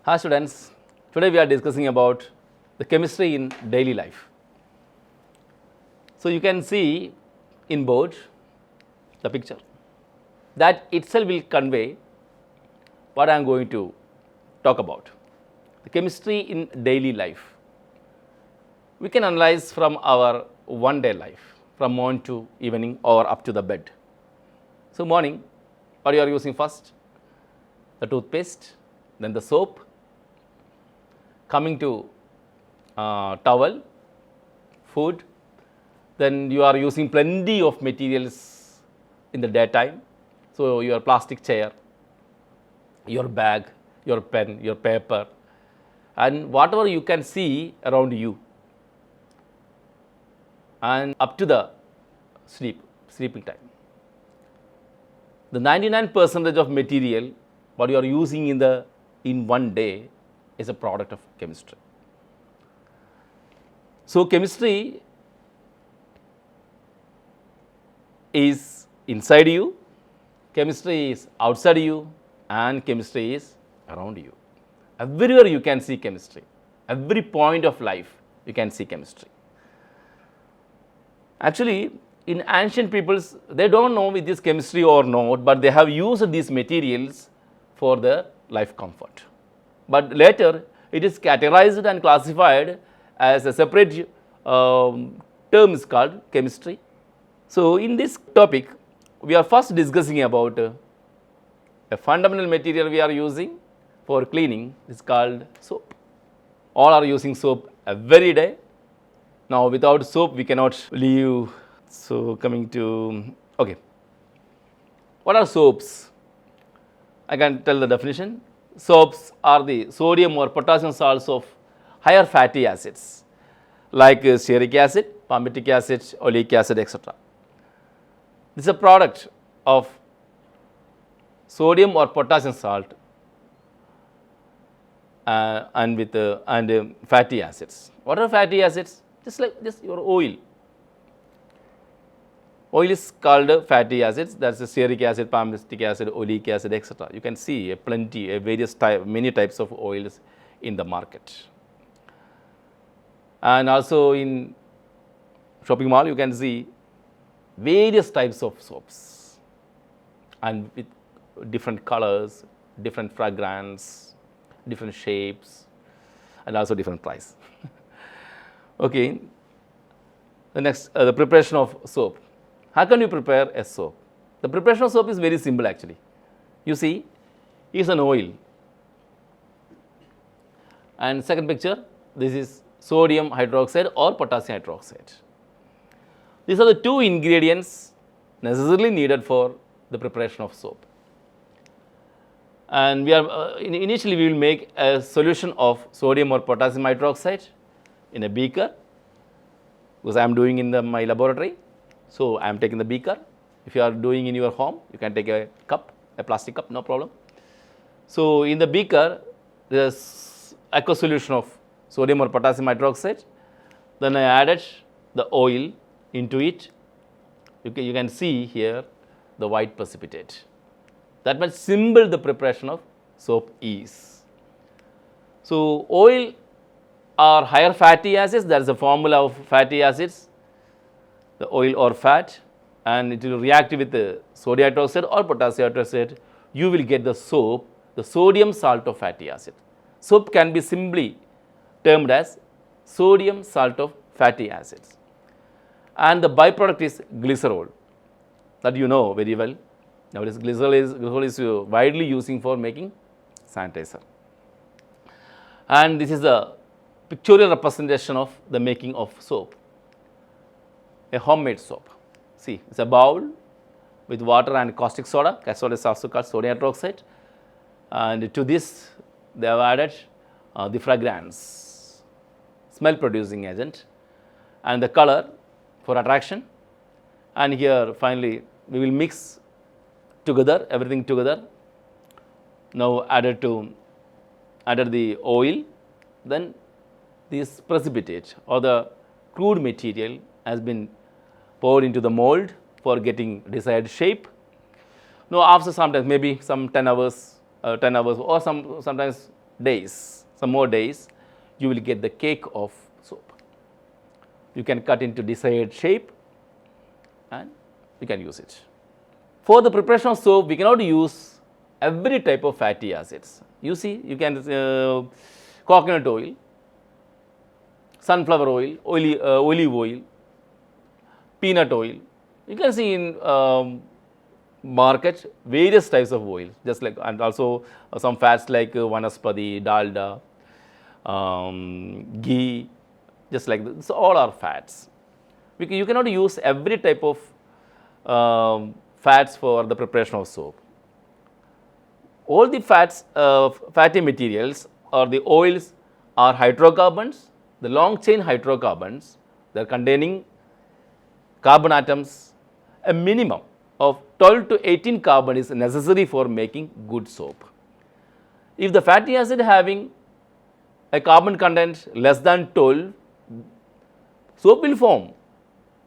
Hi students, today we are discussing about the chemistry in daily life. So you can see in board the picture that itself will convey what I am going to talk about. The chemistry in daily life. We can analyze from our one day life, from morning to evening or up to the bed. So morning, what you are using first? The toothpaste, then the soap, coming to towel, food, then you are using plenty of materials in the daytime. So your plastic chair, your bag, your pen, your paper, and whatever you can see around you, and up to the sleeping time. The 99% of material what you are using in one day is a product of chemistry. So chemistry is inside you, chemistry is outside you, and chemistry is around you. Everywhere you can see chemistry. Every point of life you can see chemistry. Actually, in ancient peoples, they don't know with this chemistry or not, but they have used these materials for their life comfort. But later, it is categorized and classified as a separate term is called chemistry. So in this topic, we are first discussing about a fundamental material we are using for cleaning is called soap. All are using soap every day. Now without soap we cannot live. So coming to, okay, what are soaps? I can tell the definition. Soaps are the sodium or potassium salts of higher fatty acids like stearic acid, palmitic acid, oleic acid, etc. This is a product of sodium or potassium salt and fatty acids. What are fatty acids? Just like this, your oil. Oil is called fatty acids. That's stearic acid, palmitic acid, oleic acid, etc. You can see many types of oils in the market. And also in shopping mall, you can see various types of soaps, and with different colors, different fragrance, different shapes, and also different price. Okay. The next, the preparation of soap. How can you prepare a soap? The preparation of soap is very simple actually. You see, is an oil. And second picture, this is sodium hydroxide or potassium hydroxide. These are the two ingredients necessarily needed for the preparation of soap. And we are initially we will make a solution of sodium or potassium hydroxide in a beaker, because I am doing in my laboratory. So I am taking the beaker. If you are doing in your home, you can take a cup, a plastic cup, no problem. So in the beaker, there is aqueous solution of sodium or potassium hydroxide. Then I added the oil into it. You can see here the white precipitate. That much simple the preparation of soap is. So oil are higher fatty acids. There is a formula of fatty acids, the oil or fat, and it will react with the sodium hydroxide or potassium hydroxide. You will get the soap, the sodium salt of fatty acid. Soap can be simply termed as sodium salt of fatty acids. And the byproduct is glycerol, that you know very well. Nowadays glycerol is widely using for making sanitizer. And this is the pictorial representation of the making of soap. A homemade soap. See, it's a bowl with water and caustic soda. Caustic soda is also called sodium hydroxide. And to this, they have added the fragrance, smell producing agent, and the color for attraction. And here finally, we will mix together, everything together. Now added the oil, then this precipitate or the crude material has been poured into the mold for getting desired shape. Now after sometimes maybe some 10 hours or sometimes days, you will get the cake of soap. You can cut into desired shape and you can use it. For the preparation of soap, we cannot use every type of fatty acids. You see, you can coconut oil, sunflower oil, olive oil, peanut oil. You can see in market various types of oils, just like, and also some fats like vanaspati, dalda, ghee, just like this. So all are fats. You cannot use every type of fats for the preparation of soap. All the fats, fatty materials or the oils are hydrocarbons, the long chain hydrocarbons. They are containing carbon atoms. A minimum of 12 to 18 carbon is necessary for making good soap. If the fatty acid having a carbon content less than 12, soap will form.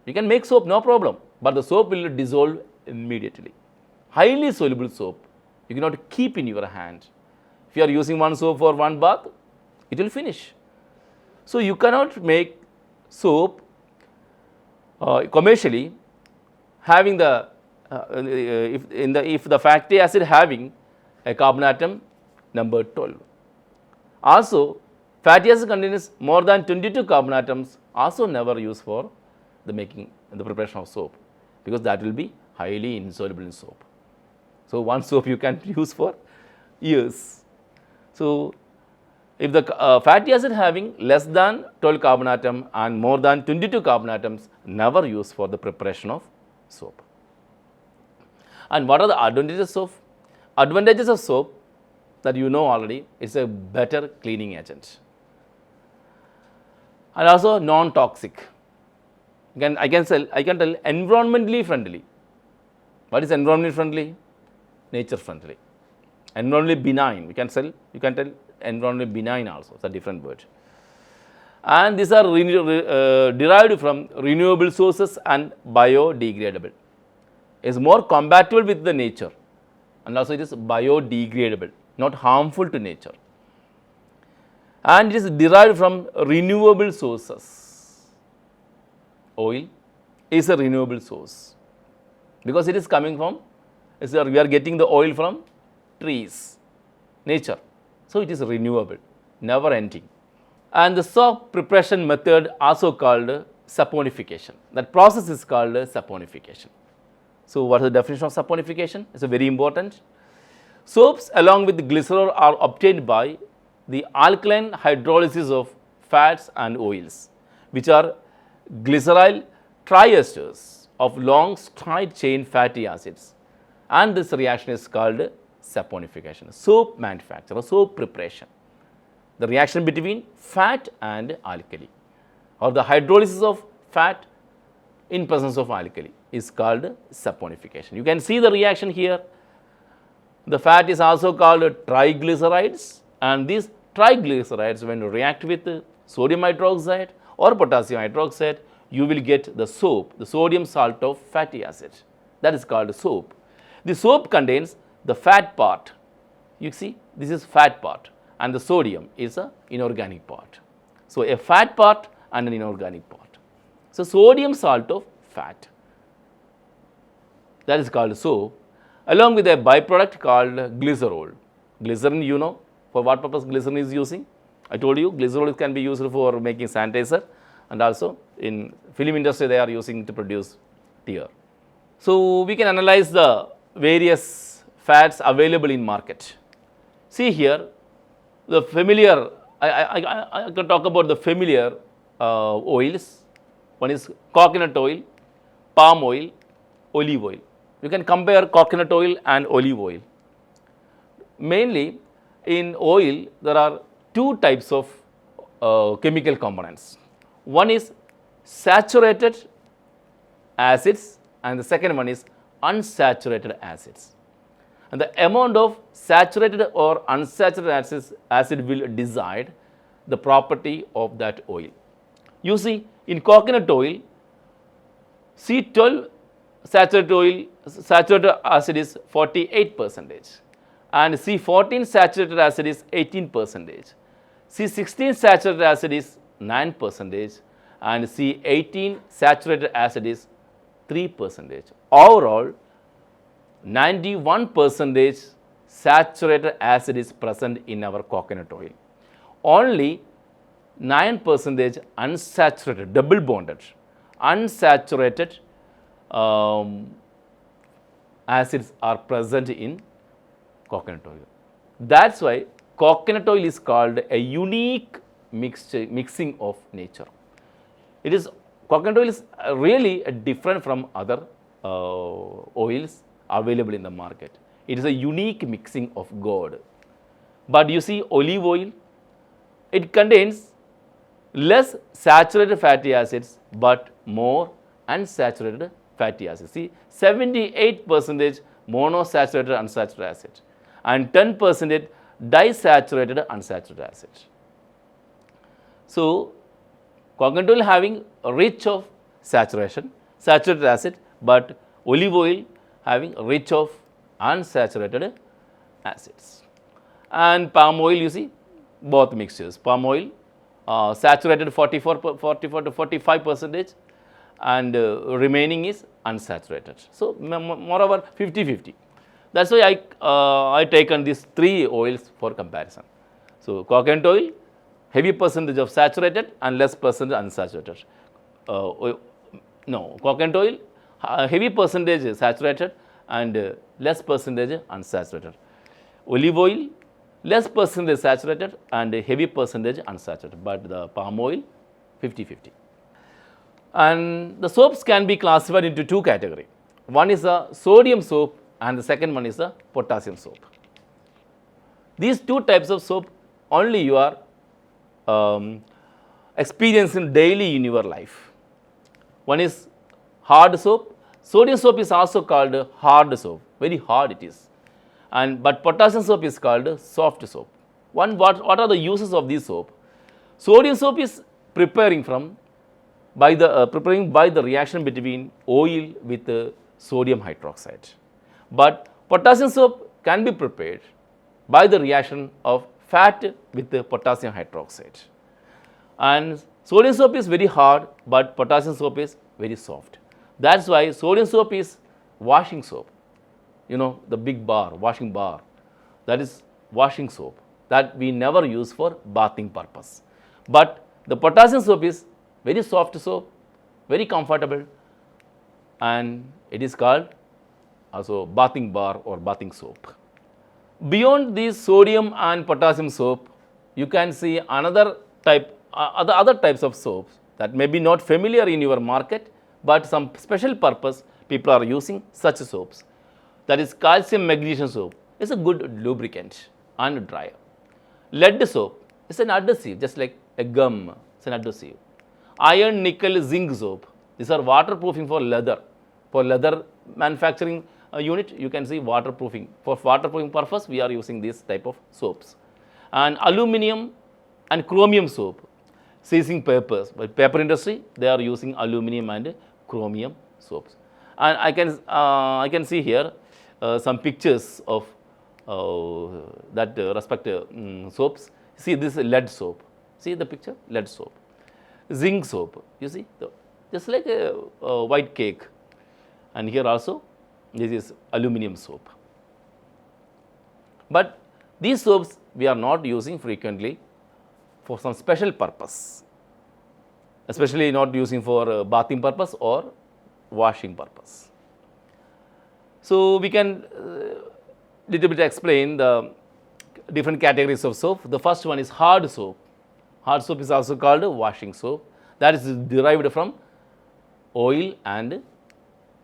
You can make soap, no problem, but the soap will dissolve immediately. Highly soluble soap, you cannot keep in your hand. If you are using one soap for one bath, it will finish. So you cannot make soap commercially having the if the fatty acid having a carbon atom number 12. Also, fatty acid contains more than 22 carbon atoms, also never used for the making and the preparation of soap, because that will be highly insoluble in soap. So one soap you can use for years. So if the fatty acid having less than 12 carbon atom and more than 22 carbon atoms, never used for the preparation of soap. And what are the advantages of? Advantages of soap that you know already, it's a better cleaning agent. And also non-toxic. I can tell environmentally friendly. What is environmentally friendly? Nature friendly. Environmentally benign. You can tell environmentally benign also. It's a different word. And these are derived from renewable sources and biodegradable. Is more compatible with the nature, and also it is biodegradable, not harmful to nature. And it is derived from renewable sources. Oil is a renewable source because it is coming from, we are getting the oil from trees, nature. So it is renewable, never ending. And the soap preparation method also called saponification. That process is called saponification. So what is the definition of saponification? It's very important. Soaps along with glycerol are obtained by the alkaline hydrolysis of fats and oils, which are glyceryl triesters of long straight chain fatty acids, and this reaction is called saponification. Soap manufacture or soap preparation, the reaction between fat and alkali, or the hydrolysis of fat in presence of alkali, is called saponification. You can see the reaction here. The fat is also called triglycerides, and these triglycerides, when you react with sodium hydroxide or potassium hydroxide, you will get the soap, the sodium salt of fatty acid. That is called soap. The soap contains the fat part. You see, this is fat part, and the sodium is an inorganic part. So a fat part and an inorganic part. So sodium salt of fat, that is called soap, along with a byproduct called glycerol. Glycerin, you know for what purpose glycerin is using. I told you glycerol can be used for making sanitizer, and also in film industry they are using to produce tear. So we can analyze the various fats available in market. See here, the familiar, I can talk about the familiar oils. One is coconut oil, palm oil, olive oil. You can compare coconut oil and olive oil. Mainly in oil, there are two types of chemical components. One is saturated acids and the second one is unsaturated acids. And the amount of saturated or unsaturated acid will decide the property of that oil. You see, in coconut oil, C12 saturated acid is 48%, and C14 saturated acid is 18%, C16 saturated acid is 9%, and C18 saturated acid is 3%. Overall, 91% saturated acid is present in our coconut oil. Only 9% unsaturated, double bonded, unsaturated acids are present in coconut oil. That's why coconut oil is called a unique mixing of nature. It is, coconut oil is really different from other oils available in the market. It is a unique mixing of God. But you see olive oil, it contains less saturated fatty acids but more unsaturated fatty acids. See, 78% monosaturated unsaturated acid and 10% disaturated unsaturated acid. So, coconut oil having rich of saturated acid, but olive oil having rich of unsaturated acids. And palm oil, you see, both mixtures. Palm oil saturated 44 to 45%, and remaining is unsaturated. So, moreover 50-50. That's why I taken these three oils for comparison. So, coconut oil, heavy percentage of saturated and less percentage unsaturated. Coconut oil, heavy percentage saturated and less percentage unsaturated. Olive oil, less percentage saturated and heavy percentage unsaturated, but the palm oil 50-50. And the soaps can be classified into two categories. One is a sodium soap and the second one is a potassium soap. These two types of soap only you are experiencing daily in your life. One is hard soap. Sodium soap is also called hard soap, very hard it is. But potassium soap is called soft soap. What are the uses of this soap? Sodium soap is preparing by the reaction between oil with sodium hydroxide. But potassium soap can be prepared by the reaction of fat with the potassium hydroxide. And sodium soap is very hard, but potassium soap is very soft. That's why sodium soap is washing soap. You know, the big bar, washing bar, that is washing soap that we never use for bathing purpose. But the potassium soap is very soft soap, very comfortable, and it is called also bathing bar or bathing soap. Beyond these sodium and potassium soap, you can see another type, other types of soaps that may be not familiar in your market, but some special purpose people are using such soaps. That is calcium magnesium soap is a good lubricant and dryer. Lead soap is an adhesive, just like a gum, it's an adhesive. Iron, nickel, zinc soap, these are waterproofing for leather. For leather manufacturing unit, you can see waterproofing. For waterproofing purpose, we are using this type of soaps. And aluminum and chromium soap, seizing papers. But paper industry, they are using aluminum and chromium soaps. And I can see here some pictures of that respective soaps. See, this is lead soap. See the picture? Lead soap. Zinc soap. You see, just like a white cake. And here also, this is aluminum soap. But these soaps we are not using frequently for some special purpose, especially not using for bathing purpose or washing purpose. So, we can little bit explain the different categories of soap. The first one is hard soap. Hard soap is also called washing soap. That is derived from oil and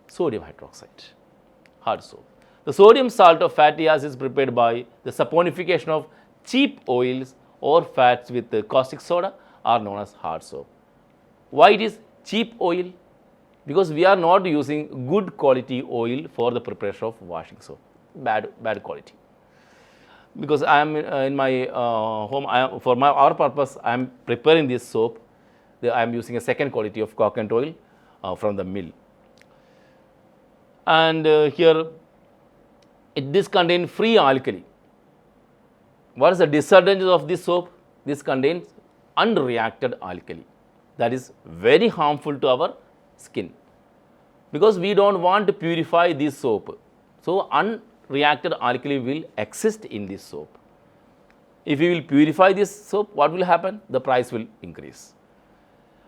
sodium hydroxide. Hard soap. The sodium salt of fatty acids prepared by the saponification of cheap oils or fats with caustic soda are known as hard soap. Why it is cheap oil? Because we are not using good quality oil for the preparation of washing soap. Bad quality. Because I am in my home, for our purpose, I am preparing this soap. I am using a second quality of coconut oil from the mill. And here, this contains free alkali. What is the disadvantage of this soap? This contains unreacted alkali, that is very harmful to our skin, because we do not want to purify this soap. So, unreacted alkali will exist in this soap. If we will purify this soap, what will happen? The price will increase.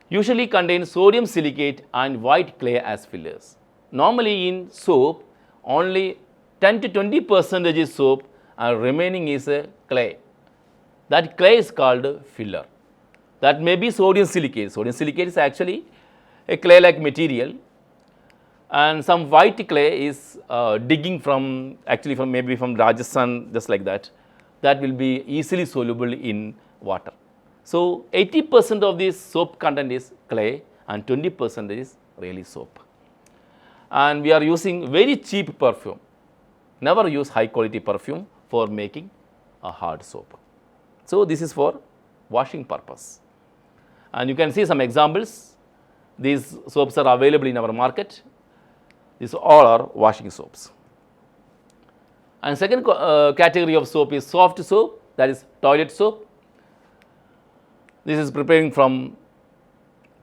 Usually contains sodium silicate and white clay as fillers. Normally in soap, only 10 to 20% is soap and remaining is a clay. That clay is called filler. That may be sodium silicate. Sodium silicate is actually a clay-like material, and some white clay is digging from, actually from maybe from Rajasthan, just like that. That will be easily soluble in water. So, 80% of this soap content is clay and 20% is really soap. And we are using very cheap perfume. Never use high quality perfume for making a hard soap. So, this is for washing purpose. And you can see some examples. These soaps are available in our market. These all are washing soaps. And second category of soap is soft soap, that is toilet soap. This is preparing from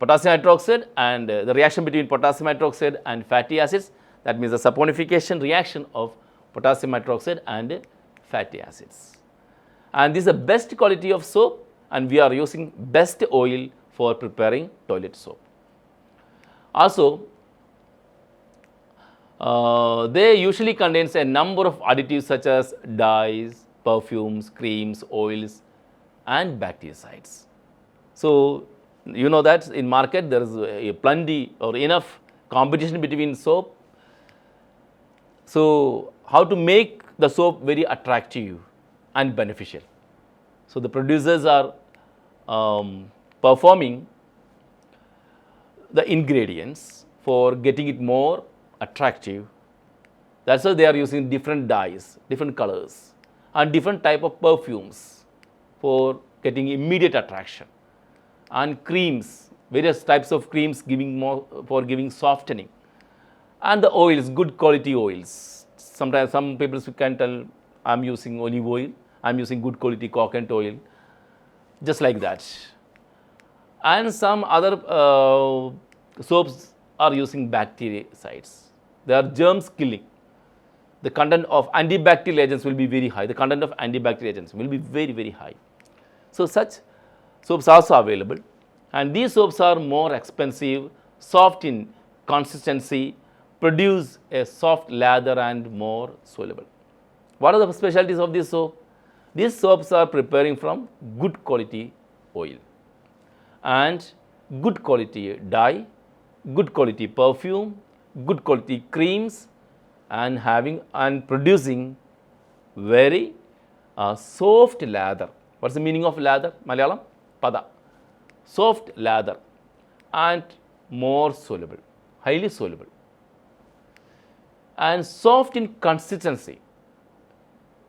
potassium hydroxide, and the reaction between potassium hydroxide and fatty acids, that means the saponification reaction of potassium hydroxide and fatty acids. And this is the best quality of soap, and we are using best oil for preparing toilet soap. Also, they usually contains a number of additives such as dyes, perfumes, creams, oils and bactericides. So, you know that in market there is a plenty or enough competition between soap. So, how to make the soap very attractive and beneficial? So, the producers are performing the ingredients for getting it more attractive. That is why they are using different dyes, different colors and different type of perfumes for getting immediate attraction, and creams, various types of creams giving more for giving softening, and the oils, good quality oils. Sometimes some people can tell, I am using olive oil, I am using good quality coconut oil, just like that. And some other soaps are using bactericides. They are germs killing. The content of antibacterial agents will be very high. The content of antibacterial agents will be very, very high. So, such soaps are also available, and these soaps are more expensive, soft in consistency, produce a soft lather and more soluble. What are the specialties of this soap? These soaps are preparing from good quality oil and good quality dye, good quality perfume, good quality creams, and having and producing very soft lather. What is the meaning of lather? Malayalam? Pada. Soft lather and more soluble, highly soluble, and soft in consistency.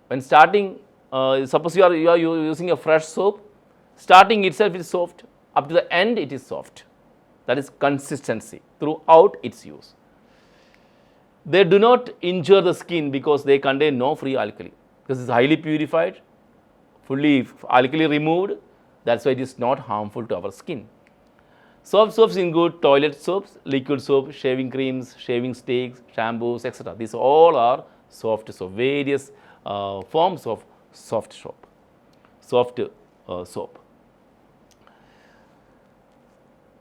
When starting, suppose you are using a fresh soap, starting itself is soft, up to the end it is soft. That is consistency throughout its use. They do not injure the skin because they contain no free alkali, because it is highly purified, fully alkali removed. That is why it is not harmful to our skin. Soft soaps include toilet soaps, liquid soap, shaving creams, shaving sticks, shampoos, etc. These all are soft soap, various forms of soft soap.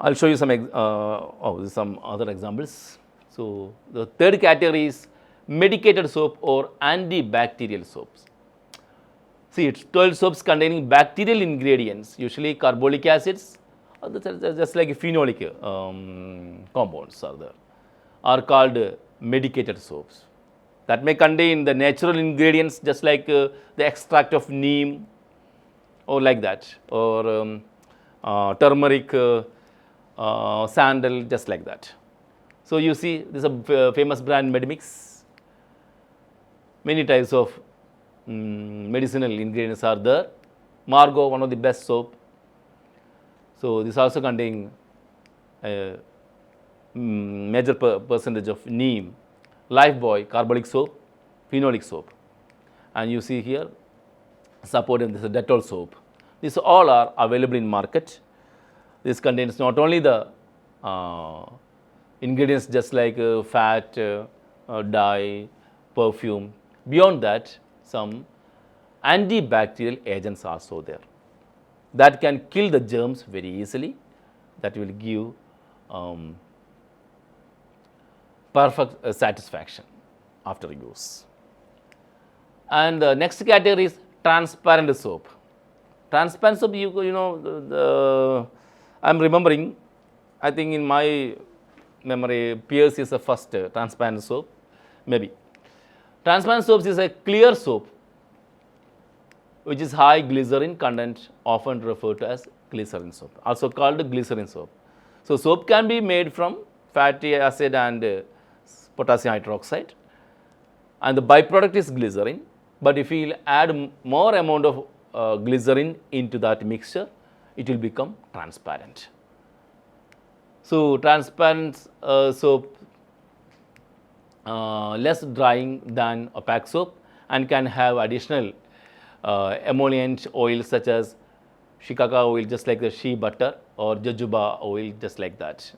I will show you some other examples. So, the third category is medicated soap or antibacterial soaps. See, toilet soaps containing bacterial ingredients, usually carbolic acids, just like phenolic compounds are there, are called medicated soaps. That may contain the natural ingredients, just like the extract of neem or like that, or turmeric, sandal, just like that. So, you see this is a famous brand Medimix. Many types of medicinal ingredients are there. Margo, one of the best soap. So, this also contains a major percentage of neem. Lifebuoy, carbolic soap, phenolic soap. And you see here supporting this Dettol soap. These all are available in market. This contains not only the ingredients just like fat, dye, perfume. Beyond that, some antibacterial agents are also there that can kill the germs very easily. That will give perfect satisfaction after use. And the next category is transparent soap. Transparent soap, you know, I'm remembering, I think in my memory, Pierce is the first transparent soap, maybe. Transparent soaps is a clear soap which is high glycerin content, often referred to as glycerin soap, also called glycerin soap. So, soap can be made from fatty acid and potassium hydroxide, and the byproduct is glycerin. But if we add more amount of glycerin into that mixture, it will become transparent. So, transparent soap less drying than opaque soap and can have additional emollient oils such as shikaka oil, just like the shea butter, or jojoba oil, just like that.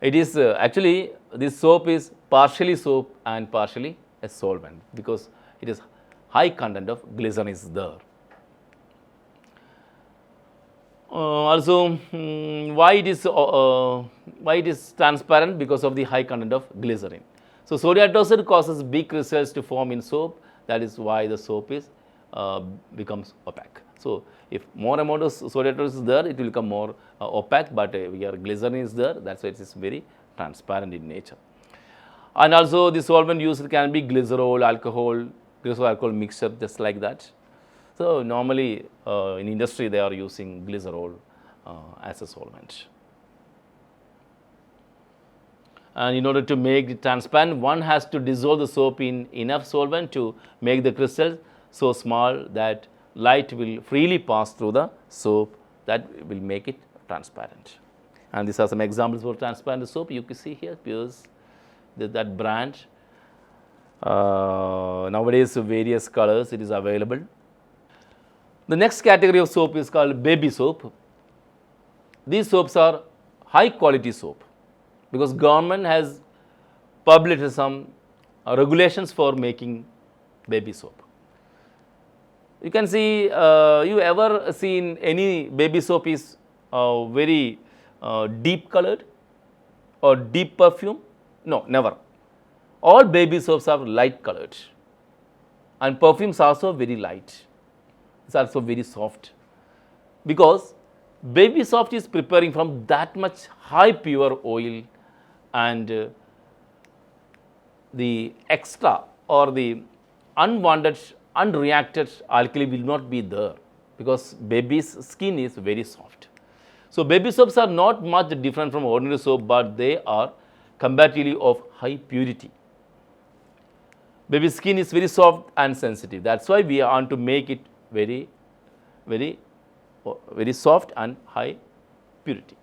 It is actually, this soap is partially soap and partially a solvent, because it is high content of glycerin is there. Also, why it is transparent? Because of the high content of glycerin. So, sodium hydroxide causes big crystals to form in soap. That is why the soap is becomes opaque. So, if more amount of sodium hydroxide is there, it will become more opaque, but here glycerin is there, that is why it is very transparent in nature. And also the solvent used can be glycerol, alcohol, glycerol alcohol mixture, just like that. So, normally in industry they are using glycerol as a solvent. And in order to make it transparent, one has to dissolve the soap in enough solvent to make the crystals so small that light will freely pass through the soap, that will make it transparent. And these are some examples for transparent soap. You can see here, Pierce, that brand. Nowadays, various colors it is available. The next category of soap is called baby soap. These soaps are high quality soap, because government has published some regulations for making baby soap. You can see, you ever seen any baby soap is very deep colored or deep perfume? No, never. All baby soaps are light colored, and perfumes also very light. It's also very soft, because baby soap is preparing from that much high pure oil, and the extra or the unwanted, unreacted alkali will not be there, because baby's skin is very soft. So, baby soaps are not much different from ordinary soap, but they are comparatively of high purity. Baby skin is very soft and sensitive. That is why we want to make it very soft and high purity.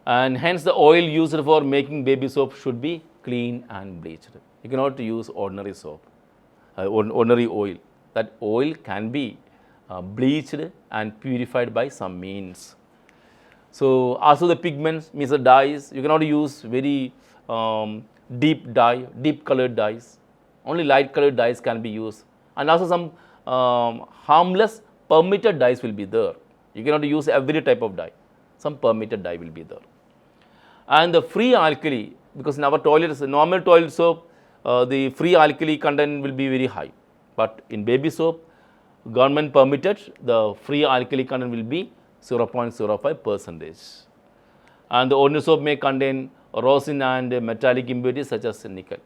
And hence the oil used for making baby soap should be clean and bleached. You cannot use ordinary soap, ordinary oil. That oil can be bleached and purified by some means. So, also the pigments, means the dyes, you cannot use very deep dye, deep colored dyes. Only light colored dyes can be used, and also some harmless permitted dyes will be there. You cannot use every type of dye, some permitted dye will be there. And the free alkali, because in our toilets, normal toilet soap, the free alkali content will be very high, but in baby soap, government permitted, the free alkali content will be 0.05%. And the ordinary soap may contain rosin and metallic impurities such as nickel.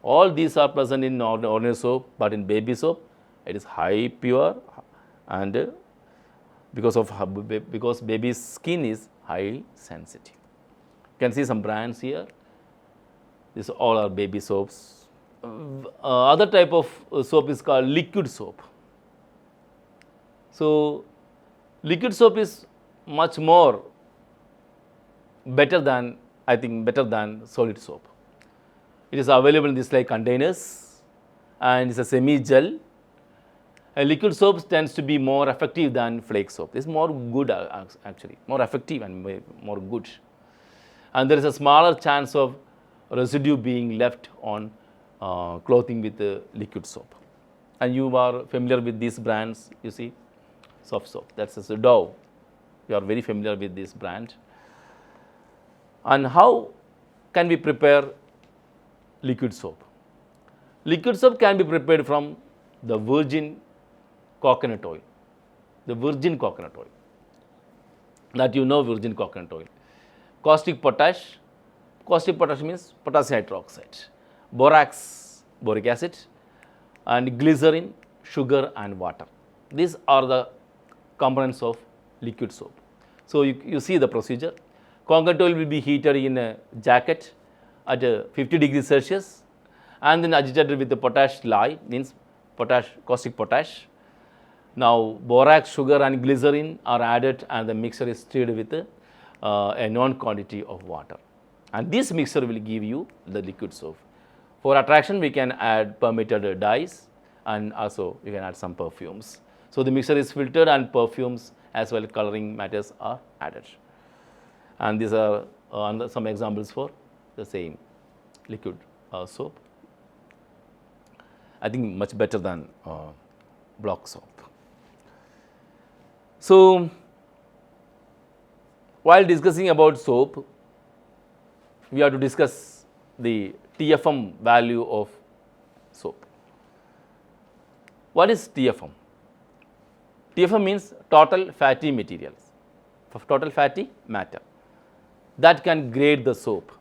All these are present in ordinary soap, but in baby soap it is high pure, and because baby's skin is highly sensitive. You can see some brands here. These all are baby soaps. Other type of soap is called liquid soap. So, liquid soap is much more better than, I think, better than solid soap. It is available in this like containers, and it's a semi-gel. Liquid soap tends to be more effective than flake soap. It's more good actually, more effective and more good. And there is a smaller chance of residue being left on clothing with liquid soap. And you are familiar with these brands, you see, soft soap. That's a Dove. You are very familiar with this brand. And how can we prepare liquid soap? Liquid soap can be prepared from the virgin coconut oil. The virgin coconut oil. That you know, virgin coconut oil. Caustic potash. Caustic potash means potassium hydroxide. Borax, boric acid, and glycerin, sugar and water. These are the components of liquid soap. So you see the procedure. Coconut oil will be heated in a jacket at 50 degrees Celsius and then agitated with the potash lye, means caustic potash. Now borax, sugar and glycerin are added and the mixture is stirred with a known quantity of water. And this mixture will give you the liquid soap. For attraction, we can add permitted dyes and also we can add some perfumes. So the mixture is filtered and perfumes as well coloring matters are added. And these are some examples for the same liquid soap. I think much better than block soap. So while discussing about soap, we have to discuss the TFM value of soap. What is TFM? TFM means total fatty materials, total fatty matter. That can grade the soap.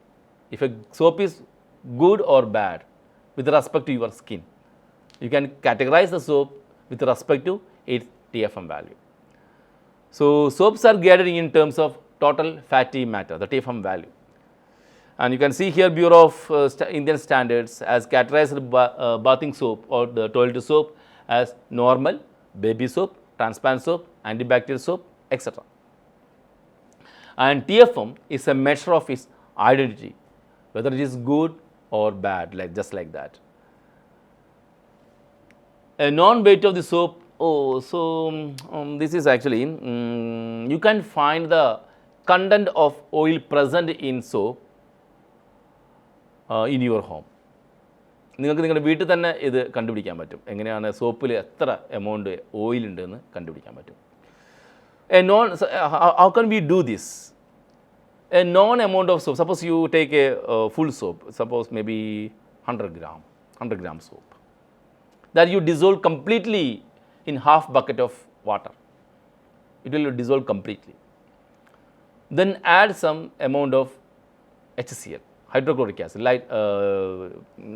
If a soap is good or bad with respect to your skin, you can categorize the soap with respect to its TFM value. So soaps are graded in terms of total fatty matter, the TFM value. And you can see here Bureau of Indian Standards has categorized bathing soap or the toilet soap as normal, baby soap, transparent soap, antibacterial soap, etc. And TFM is a measure of its identity, whether it is good or bad, just like that. A non-weight of the soap, this is actually, you can find the content of oil present in soap in your home. നിങ്ങൾക്ക് നിങ്ങളുടെ വീട്ടിൽ തന്നെ ഇത് കണ്ടുപിടിക്കാൻ പറ്റും. എങ്ങനെയാണ് സോപ്പിൽ എത്ര amount oil ഉണ്ടെന്ന് കണ്ടുപിടിക്കാൻ പറ്റും. How can we do this? A known amount of soap, suppose you take a full soap, suppose maybe 100 gram soap, that you dissolve completely in half bucket of water. It will dissolve completely. Then add some amount of HCl, hydrochloric acid,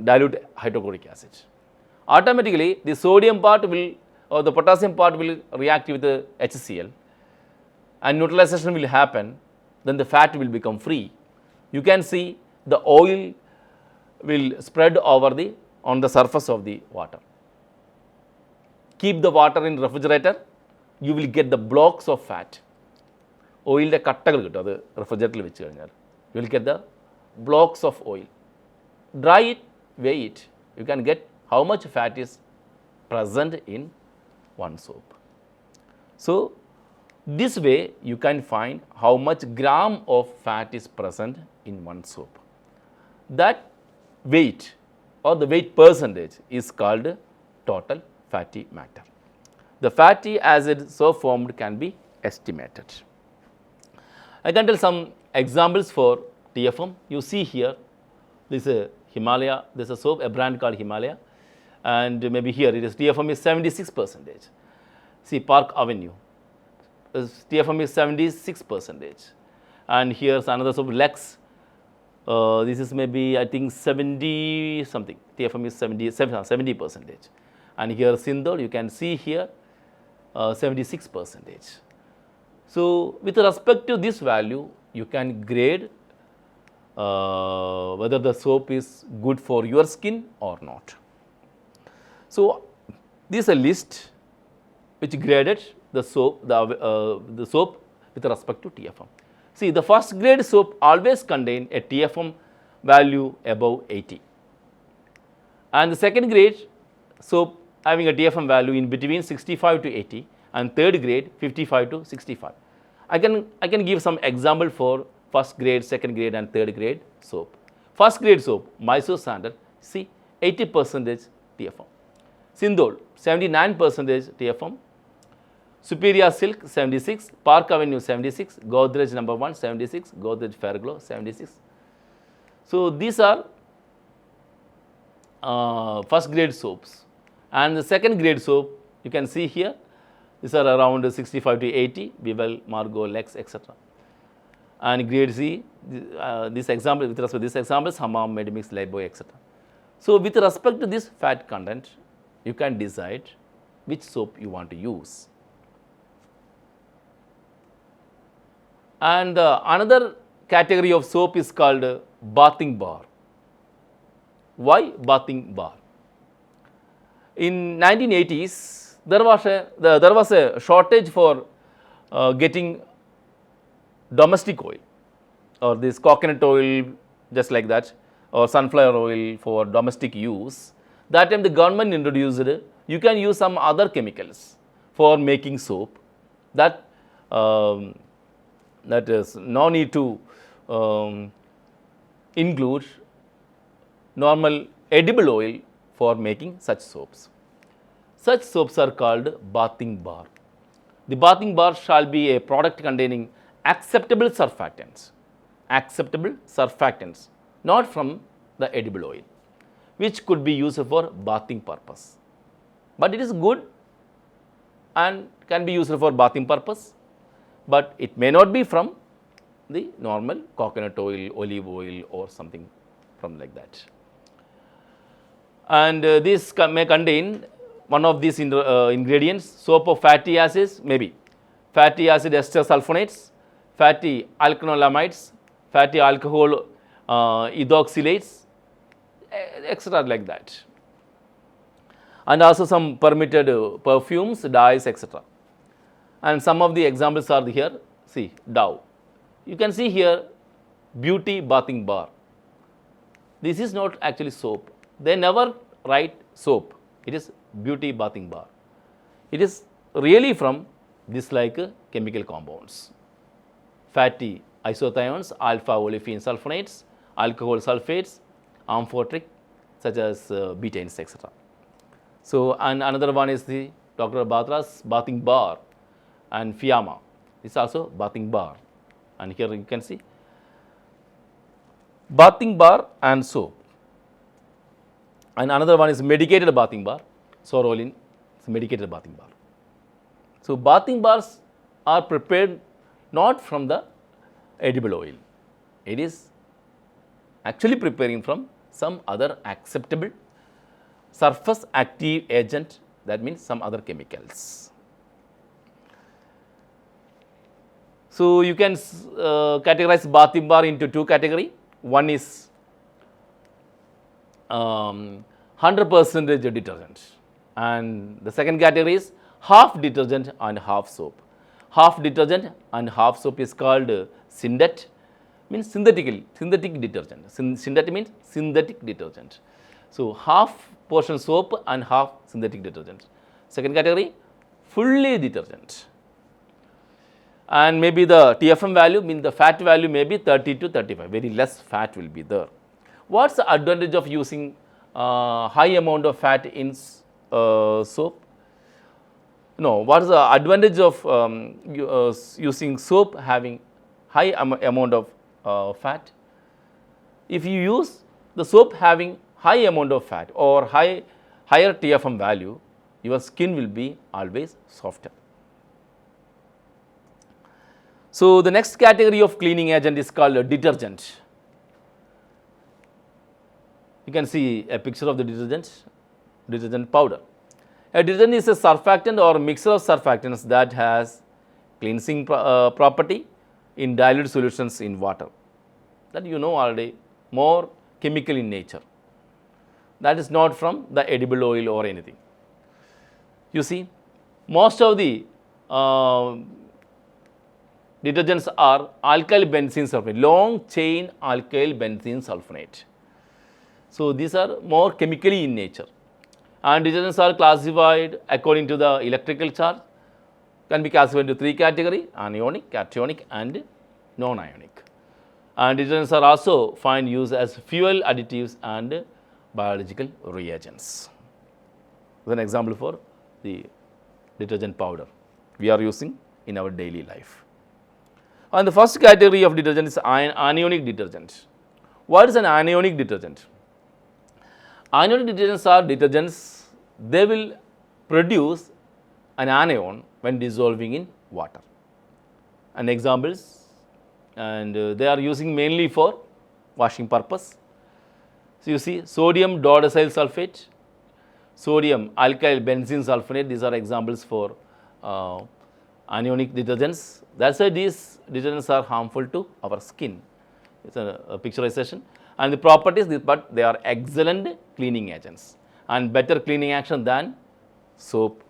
dilute hydrochloric acid. Automatically, the sodium part will or the potassium part will react with the HCl and neutralization will happen. Then the fat will become free. You can see the oil will spread on the surface of the water. Keep the water in refrigerator, you will get the blocks of fat. Oil കട്ടകൾ കിട്ടും അത് റെഫ്രിജറേറ്ററിൽ വെച്ച് കഴിഞ്ഞാൽ. You will get the blocks of oil. Dry it, weigh it. You can get how much fat is present in one soap. So this way you can find how much gram of fat is present in one soap. That weight or the weight percentage is called total fatty matter. The fatty acid so formed can be estimated. I can tell some examples for TFM. You see here, this is Himalaya, this is a soap, a brand called Himalaya, and maybe here it is TFM is 76%. See Park Avenue, TFM is 76%, and here's another soap, Lex. This is maybe I think 70 something. TFM is 70%, and here Sindor, you can see here 76%. So with respect to this value, you can grade whether the soap is good for your skin or not. So this is a list which graded the soap, the soap with respect to TFM. See, the first grade soap always contain a TFM value above 80, and the second grade soap having a TFM value in between 65 to 80 and third grade 55 to 65. I can give some example for first grade, second grade and third grade soap. First grade soap, Mysore Sandal, see 80% TFM. Sindol, 79% TFM. Superior Silk, 76. Park Avenue, 76. Godrej number 1, 76. Godrej Fairglow, 76. So, these are first grade soaps. And the second grade soap, you can see here, these are around 65 to 80, Bibel, Margot, Lex, etc. And grade C, this example, with respect to this example, Hammam, Medimix, Lifebuoy, etc. So, with respect to this fat content, you can decide which soap you want to use. And another category of soap is called bathing bar. Why bathing bar? In 1980s, there was a shortage for getting domestic oil or this coconut oil, just like that, or sunflower oil for domestic use. That time the government introduced you can use some other chemicals for making soap. That is no need to include normal edible oil for making such soaps. Such soaps are called bathing bar. The bathing bar shall be a product containing acceptable surfactants, not from the edible oil, which could be used for bathing purpose. But it is good and can be used for bathing purpose, but it may not be from the normal coconut oil, olive oil or something from like that. And this may contain one of these ingredients, soap of fatty acids, maybe fatty acid ester sulfonates, fatty alkanolamides, fatty alcohol ethoxylates, etc. like that. And also some permitted perfumes, dyes, etc. And some of the examples are here. See, Dove. You can see here beauty bathing bar. This is not actually soap. They never write soap. It is beauty bathing bar. It is really from this like chemical compounds. Fatty isothiones, alpha olefin sulfonates, alcohol sulfates, amphoteric such as betaines, etc. So, and another one is the Dr. Batra's bathing bar and Fiamma. This is also bathing bar. And here you can see bathing bar and soap. And another one is medicated bathing bar, Sorolin, it's medicated bathing bar. So, bathing bars are prepared not from the edible oil. It is actually preparing from some other acceptable surface active agent, that means some other chemicals. So, you can categorize bathing bar into two categories. One is 100% detergent, and the second category is half detergent and half soap. Half detergent and half soap is called syndet, means synthetic detergent. Syndet means synthetic detergent. So, half portion soap and half synthetic detergent. Second category, fully detergent. And maybe the TFM value, means the fat value may be 30 to 35, very less fat will be there. What's the advantage of using high amount of fat in soap? No, what is the advantage of using soap having high amount of fat? If you use the soap having high amount of fat or higher TFM value, your skin will be always softer. So, the next category of cleaning agent is called detergent. You can see a picture of the detergent powder. A detergent is a surfactant or mixture of surfactants that has cleansing property in dilute solutions in water. That you know already, more chemical in nature. That is not from the edible oil or anything. You see, most of the detergents are alkyl benzene sulfonate, long chain alkyl benzene sulfonate. So, these are more chemically in nature. And detergents are classified according to the electrical charge, can be classified into three categories: anionic, cationic and non-ionic. And detergents are also find use as fuel additives and biological reagents. As an example for the detergent powder we are using in our daily life. And the first category of detergent is anionic detergent. What is an anionic detergent? Anionic detergents are detergents, they will produce an anion when dissolving in water. And examples, and they are using mainly for washing purpose. So, you see sodium dodecyl sulfate, sodium alkyl benzene sulfonate, these are examples for anionic detergents. That is why these detergents are harmful to our skin. It is a picturization. And the properties, but they are excellent cleaning agents and better cleaning action than soap.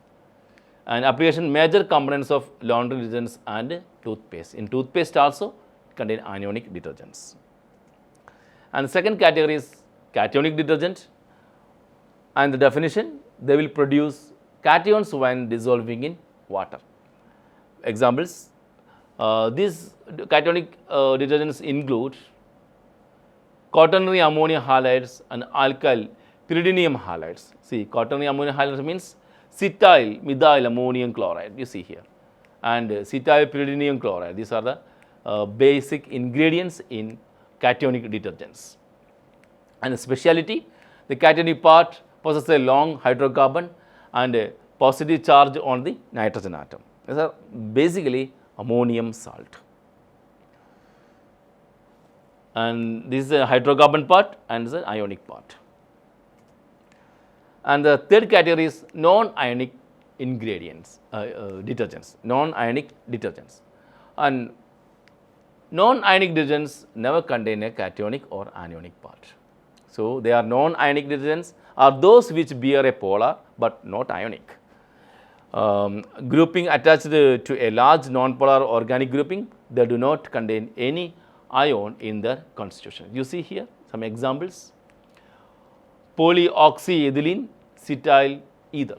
And application major components of laundry detergents and toothpaste. In toothpaste also contain anionic detergents. And the second category is cationic detergent. And the definition, they will produce cations when dissolving in water. Examples, these cationic detergents include quaternary ammonia halides and alkyl pyridinium halides. See, quaternary ammonia halides means cetyl methyl ammonium chloride, you see here, and cetyl pyridinium chloride. These are the basic ingredients in cationic detergents. And the speciality, the cationic part possesses a long hydrocarbon and a positive charge on the nitrogen atom. These are basically ammonium salt. And this is a hydrocarbon part and this is an ionic part. And the third category is non-ionic ingredients, detergents, non-ionic detergents. And non-ionic detergents never contain a cationic or anionic part. So, they are non-ionic detergents are those which bear a polar but not ionic. Grouping attached to a large non-polar organic grouping, they do not contain any ion in their constitution. You see here some examples: polyoxyethylene cetyl ether.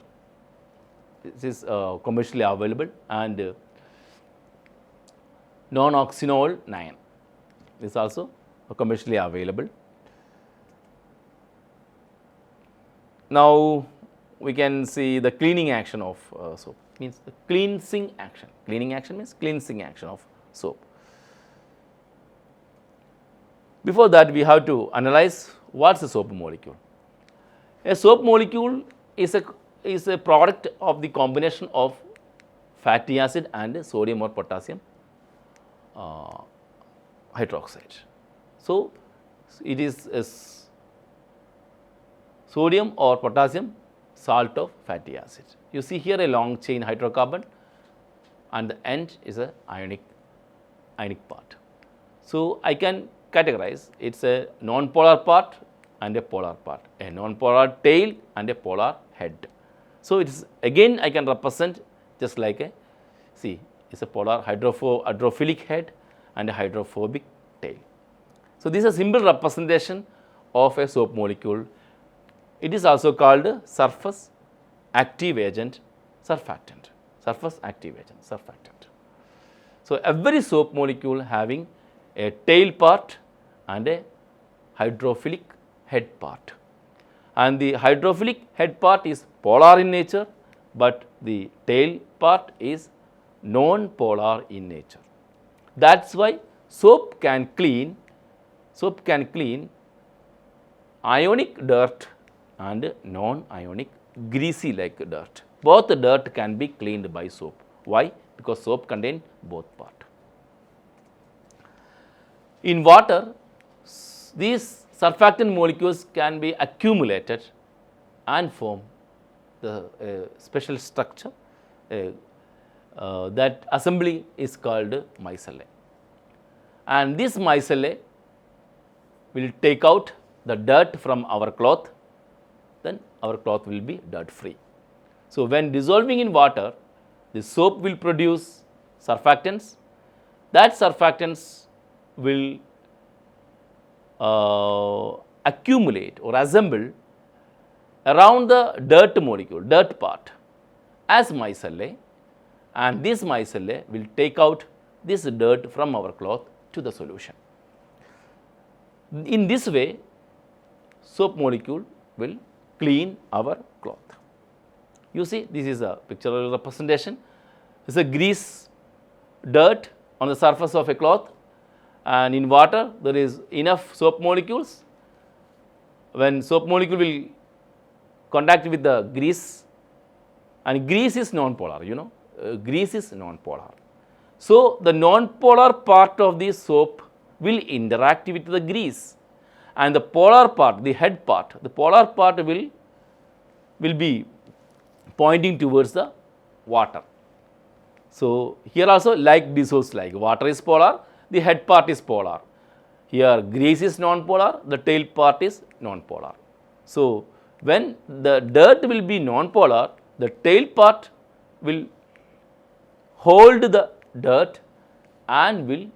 This is commercially available, and non-oxynol 9. This is also commercially available. Now, we can see the cleaning action of soap, means the cleansing action. Cleaning action means cleansing action of soap. Before that, we have to analyze what is a soap molecule. A soap molecule is a product of the combination of fatty acid and sodium or potassium hydroxide. So, it is a sodium or potassium salt of fatty acid. You see here a long chain hydrocarbon and the end is a ionic part. So, I can categorize it is a non-polar part and a polar part, a non-polar tail and a polar head. So, it is again I can represent just like a, see, it is a polar hydrophilic head and a hydrophobic tail. So, this is a simple representation of a soap molecule. It is also called surface active agent surfactant, surface active agent surfactant. So, every soap molecule having a tail part and a hydrophilic head part, and the hydrophilic head part is polar in nature, but the tail part is non-polar in nature. That is why soap can clean ionic dirt and non-ionic greasy like dirt. Both the dirt can be cleaned by soap. Why? Because soap contains both parts. In water, these surfactant molecules can be accumulated and form the special structure. That assembly is called micellar. And this micellar will take out the dirt from our cloth, then our cloth will be dirt free. So, when dissolving in water, the soap will produce surfactants. That surfactants will accumulate or assemble around the dirt molecule, dirt part as micellar, and this micellar will take out this dirt from our cloth to the solution. In this way, soap molecule will clean our cloth. You see, this is a pictorial representation. It's a grease, dirt on the surface of a cloth, and in water there is enough soap molecules. When soap molecule will contact with the grease, and grease is non-polar, you know, grease is non-polar. So, the non-polar part of the soap will interact with the grease, and the polar part, the head part, the polar part will be pointing towards the water. So, here also like this was like water is polar, the head part is polar. Here grease is non-polar, the tail part is non-polar. So, when the dirt will be non-polar, the tail part will hold the dirt and will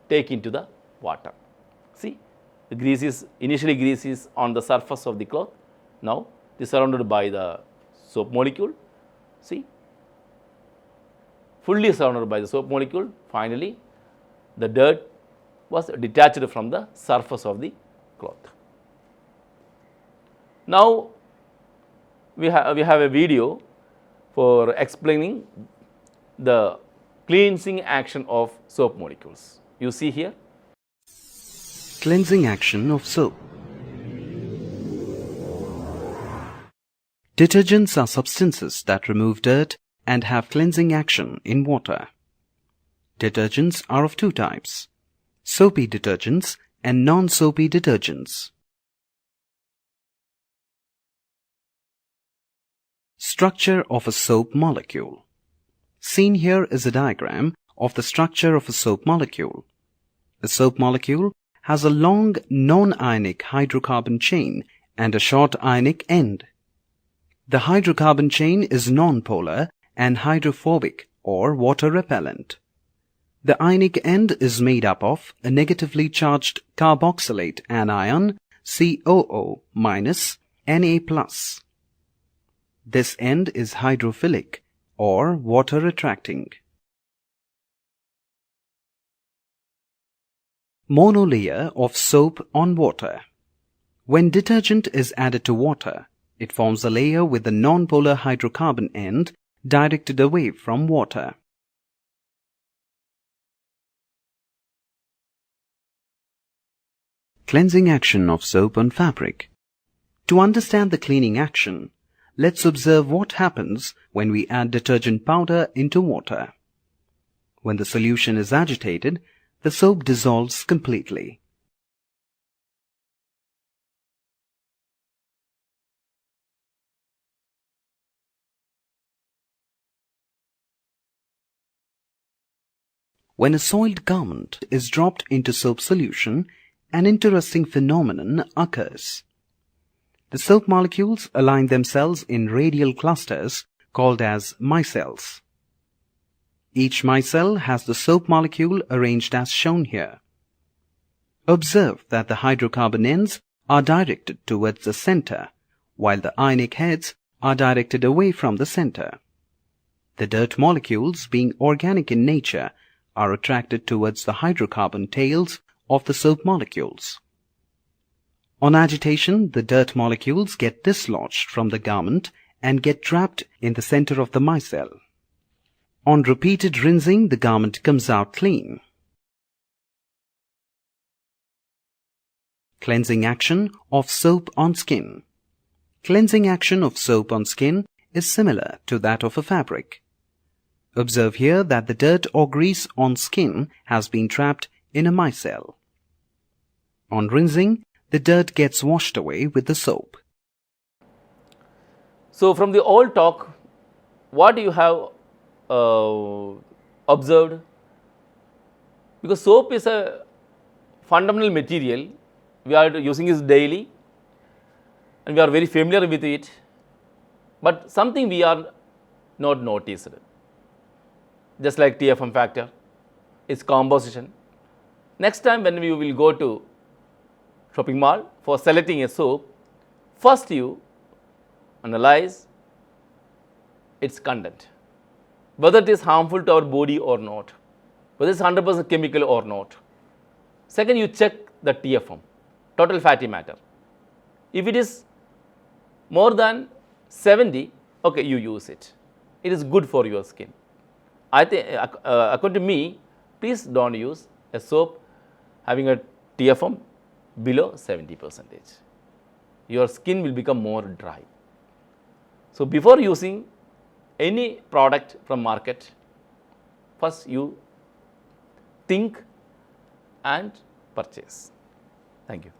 take into the water. See, the grease is initially grease is on the surface of the cloth. Now, it is surrounded by the soap molecule. See, fully surrounded by the soap molecule. Finally, the dirt was detached from the surface of the cloth. Now, we have a video for explaining the cleansing action of soap molecules. You see here. Cleansing action of soap. Detergents are substances that remove dirt and have cleansing action in water. Detergents are of two types: soapy detergents and non-soapy detergents. Structure of a soap molecule. Seen here is a diagram of the structure of a soap molecule. A soap molecule has a long non-ionic hydrocarbon chain and a short ionic end. The hydrocarbon chain is non-polar and hydrophobic or water repellent. The ionic end is made up of a negatively charged carboxylate anion COO minus Na plus. This end is hydrophilic or water attracting. Monolayer of soap on water. When detergent is added to water, it forms a layer with the non-polar hydrocarbon end directed away from water. Cleansing action of soap on fabric. To understand the cleaning action, let's observe what happens when we add detergent powder into water. When the solution is agitated, the soap dissolves completely. When a soiled garment is dropped into soap solution, an interesting phenomenon occurs. The soap molecules align themselves in radial clusters called as micelles. Each micelle has the soap molecule arranged as shown here. Observe that the hydrocarbon ends are directed towards the center, while the ionic heads are directed away from the center. The dirt molecules, being organic in nature, are attracted towards the hydrocarbon tails of the soap molecules. On agitation, the dirt molecules get dislodged from the garment and get trapped in the center of the micelle. On repeated rinsing, the garment comes out clean. Cleansing action of soap on skin. Cleansing action of soap on skin is similar to that of a fabric. Observe here that the dirt or grease on skin has been trapped in a micelle. On rinsing, the dirt gets washed away with the soap. So, from the old talk, what you have observed? Because soap is a fundamental material, we are using it daily and we are very familiar with it, but something we are not noticed. Just like TFM factor, its composition. Next time when we will go to shopping mall for selecting a soap, first you analyze its content, whether it is harmful to our body or not, whether it's 100% chemical or not. Second, you check the TFM, total fatty matter. If it is more than 70, okay, you use it. It is good for your skin. I think, according to me, please don't use a soap having a TFM below 70%. Your skin will become more dry. So before using any product from market, first you think and purchase. Thank you.